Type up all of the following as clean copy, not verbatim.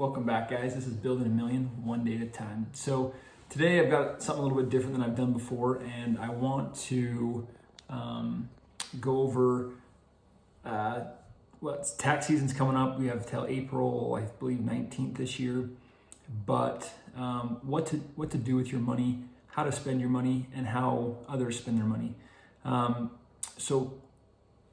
Welcome back, guys. This is Building a Million, one day at a time. So today I've got something a little bit different than I've done before, and I want to go over tax season's coming up. We have till April, I believe 19th this year, but what to do with your money, how to spend your money, and how others spend their money. So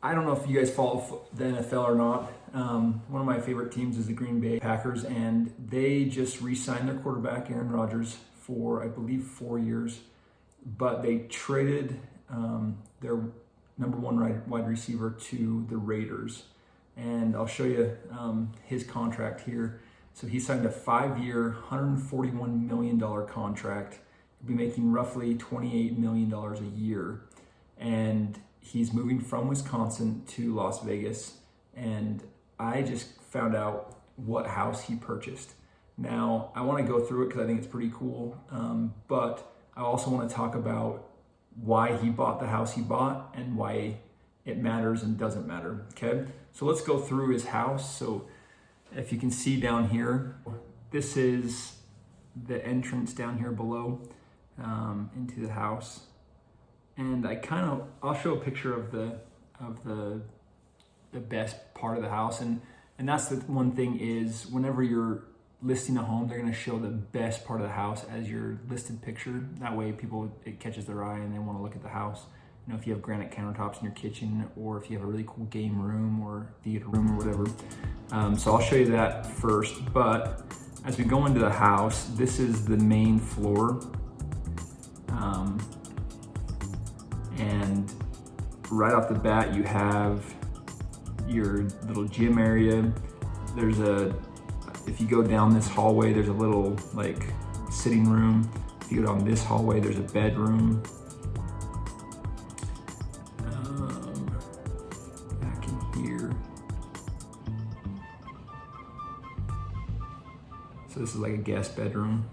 I don't know if you guys follow the NFL or not. One of my favorite teams is the Green Bay Packers, and they just re-signed their quarterback, Aaron Rodgers, for I believe 4 years, but they traded their number one wide receiver to the Raiders. And I'll show you his contract here. So he signed a 5-year, $141 million contract. He'll be making roughly $28 million a year. And he's moving from Wisconsin to Las Vegas. And I just found out what house he purchased. Now, I want to go through it because I think it's pretty cool. But I also want to talk about why he bought the house he bought and why it matters and doesn't matter. Okay, so let's go through his house. So if you can see down here, this is the entrance down here below into the house. And I'll show a picture of the best part of the house. And that's the one thing is whenever you're listing a home, they're going to show the best part of the house as your listed picture. That way it catches their eye and they want to look at the house. You know, if you have granite countertops in your kitchen, or if you have a really cool game room or theater room or whatever. So I'll show you that first. But as we go into the house, this is the main floor. And right off the bat, you have your little gym area. If you go down this hallway, there's a little like sitting room. If you go down this hallway, there's a bedroom. Back in here. So this is like a guest bedroom.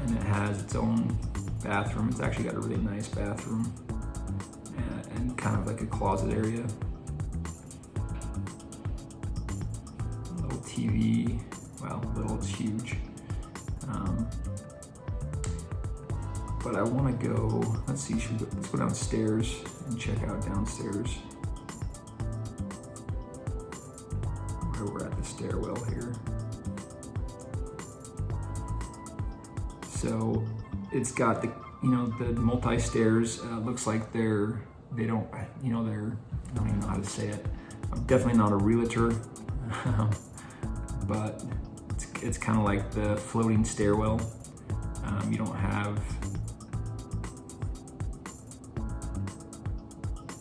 And it has its own bathroom. It's actually got a really nice bathroom and kind of like a closet area. Little TV, well, little, it's huge. But I want to go, let's go downstairs and check out downstairs where we're at the stairwell here. So it's got the multi-stairs. Looks like I don't even know how to say it. I'm definitely not a realtor, but it's kind of like the floating stairwell. You don't have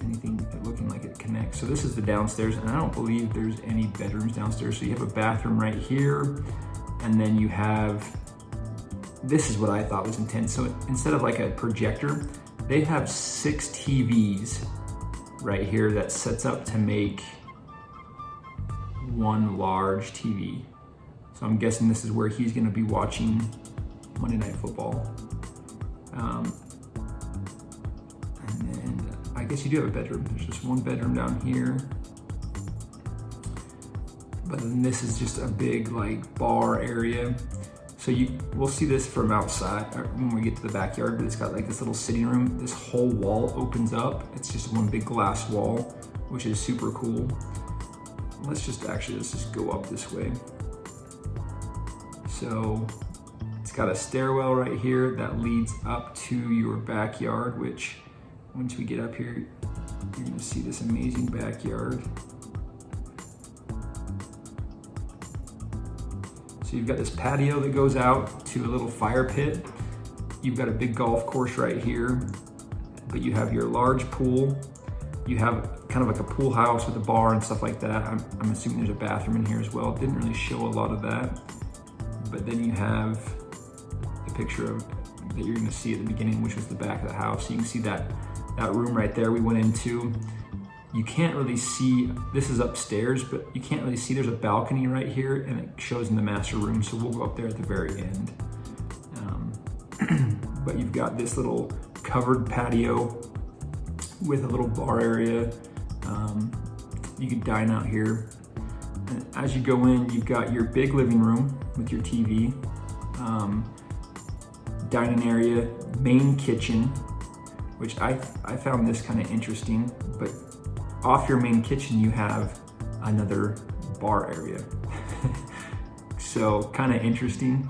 anything looking like it connects. So this is the downstairs, and I don't believe there's any bedrooms downstairs. So you have a bathroom right here, and then you have, this is what I thought was intense. So instead of like a projector, they have 6 TVs right here that sets up to make one large TV. So I'm guessing this is where he's gonna be watching Monday Night Football. And then I guess you do have a bedroom. There's just one bedroom down here. But then this is just a big like bar area. So we'll see this from outside when we get to the backyard, but it's got like this little sitting room. This whole wall opens up. It's just one big glass wall, which is super cool. Let's just go up this way. So it's got a stairwell right here that leads up to your backyard, which once we get up here, you're gonna see this amazing backyard. So you've got this patio that goes out to a little fire pit. You've got a big golf course right here, but you have your large pool. You have kind of like a pool house with a bar and stuff like that. I'm assuming there's a bathroom in here as well. It didn't really show a lot of that. But then you have the picture that you're gonna see at the beginning, which was the back of the house. So you can see that room right there we went into. You can't really see, this is upstairs, but you can't really see, there's a balcony right here and it shows in the master room. So we'll go up there at the very end. But you've got this little covered patio with a little bar area. You could dine out here. And as you go in, you've got your big living room with your TV, dining area, main kitchen, which I found this kind of interesting, but off your main kitchen, you have another bar area. So kind of interesting.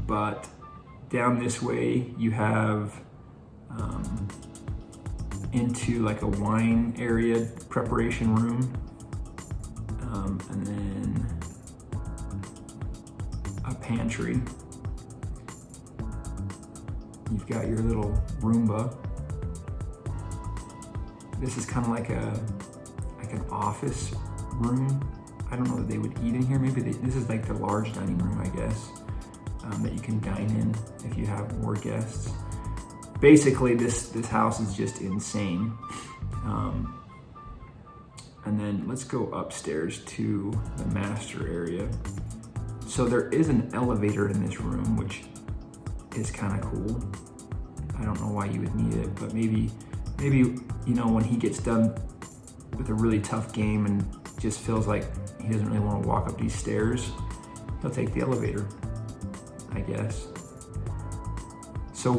But down this way, you have into like a wine area preparation room. And then a pantry. You've got your little Roomba. This is kind of like an office room. I don't know that they would eat in here. Maybe this is like the large dining room, I guess, that you can dine in if you have more guests. Basically, this house is just insane. And then let's go upstairs to the master area. So there is an elevator in this room, which is kind of cool. I don't know why you would need it, but maybe, when he gets done with a really tough game and just feels like he doesn't really want to walk up these stairs, he'll take the elevator, I guess. So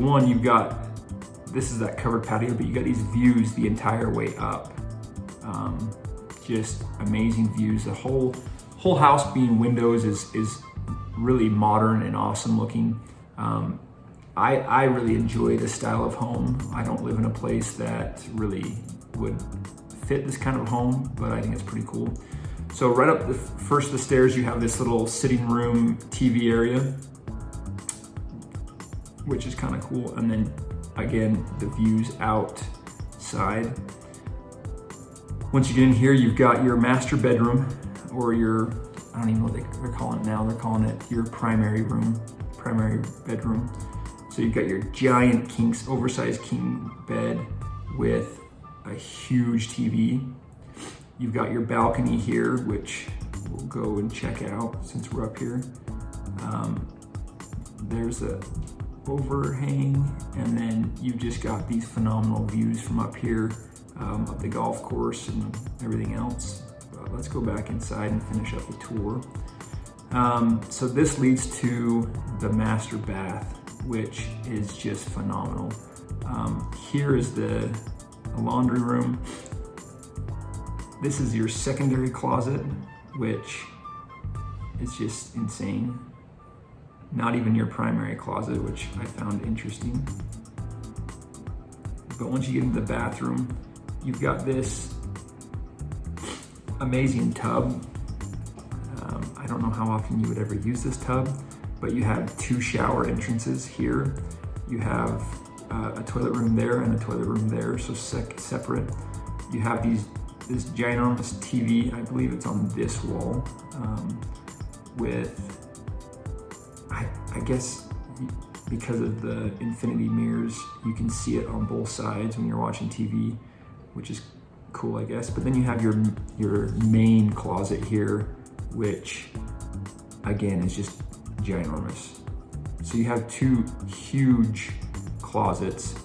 this is that covered patio, but you got these views the entire way up. Just amazing views. The whole house being windows is really modern and awesome looking. I really enjoy this style of home. I don't live in a place that really would fit this kind of home, but I think it's pretty cool. So right up first of the stairs, you have this little sitting room TV area, which is kind of cool. And then again, the views outside. Once you get in here, you've got your master bedroom, or I don't even know what they're calling it now. They're calling it your primary bedroom. So you've got your giant oversized king bed with a huge TV. You've got your balcony here, which we'll go and check out since we're up here. There's a overhang, and then you've just got these phenomenal views from up here, up the golf course and everything else. Let's go back inside and finish up the tour. So this leads to the master bath, which is just phenomenal. Here is the laundry room. This is your secondary closet, which is just insane. Not even your primary closet, which I found interesting. But once you get into the bathroom, you've got this amazing tub. I don't know how often you would ever use this tub, but you have 2 shower entrances here. You have a toilet room there and a toilet room there, so separate. You have this ginormous TV, I believe it's on this wall, with, I guess because of the infinity mirrors, you can see it on both sides when you're watching TV, which is cool, I guess. But then you have your main closet here, which again is just ginormous. So you have 2 huge closets.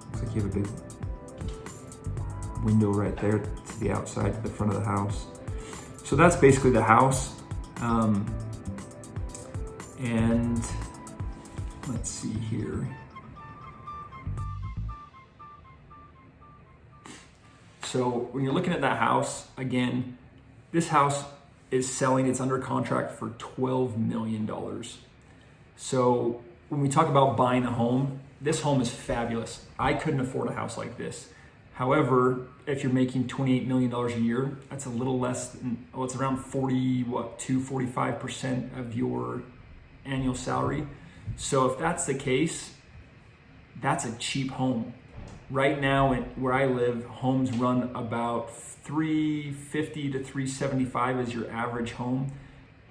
Looks like you have a big window right there to the outside, to the front of the house. So that's basically the house. And let's see here. So when you're looking at that house, again, this house is selling, it's under contract for $12 million. So when we talk about buying a home, this home is fabulous. I couldn't afford a house like this. However, if you're making $28 million a year, that's a little less than, it's around 45% of your annual salary. So if that's the case, that's a cheap home. Right now, where I live, homes run about $350,000 to $375,000 as your average home,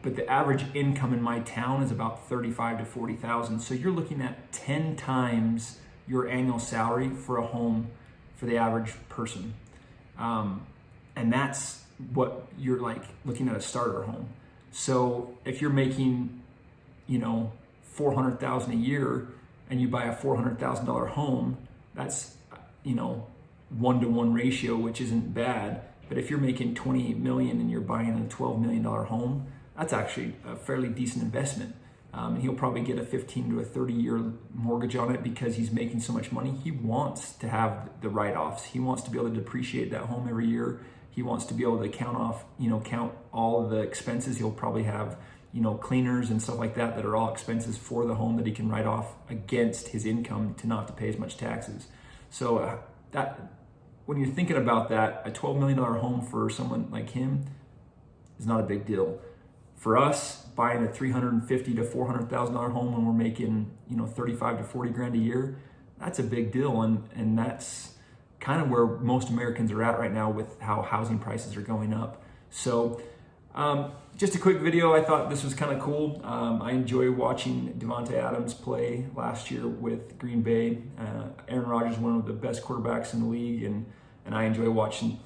but the average income in my town is about $35,000 to $40,000. So you're looking at 10 times your annual salary for a home for the average person, and that's what you're like looking at a starter home. So if you're making, $400,000 a year, and you buy a $400,000 home, that's, 1-to-1 ratio, which isn't bad. But if you're making $28 million and you're buying a $12 million home, that's actually a fairly decent investment. And he'll probably get a 15 to a 30-year mortgage on it because he's making so much money. He wants to have the write-offs. He wants to be able to depreciate that home every year. He wants to be able to count all of the expenses. He'll probably have, cleaners and stuff like that that are all expenses for the home that he can write off against his income to not have to pay as much taxes. So that, when you're thinking about that, a $12 million home for someone like him is not a big deal. For us, buying a $350,000 to $400,000 home when we're making, 35 to 40 grand a year, that's a big deal. And that's kind of where most Americans are at right now with how housing prices are going up. So just a quick video. I thought this was kind of cool. I enjoy watching Davante Adams play last year with Green Bay. Aaron Rodgers is one of the best quarterbacks in the league, and I enjoy watching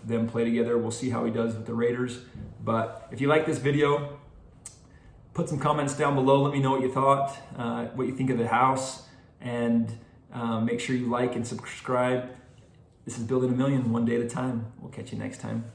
them play together. We'll see how he does with the Raiders. But if you like this video, put some comments down below. Let me know what you thought, what you think of the house, and make sure you like and subscribe. This is Building a Million, one day at a time. We'll catch you next time.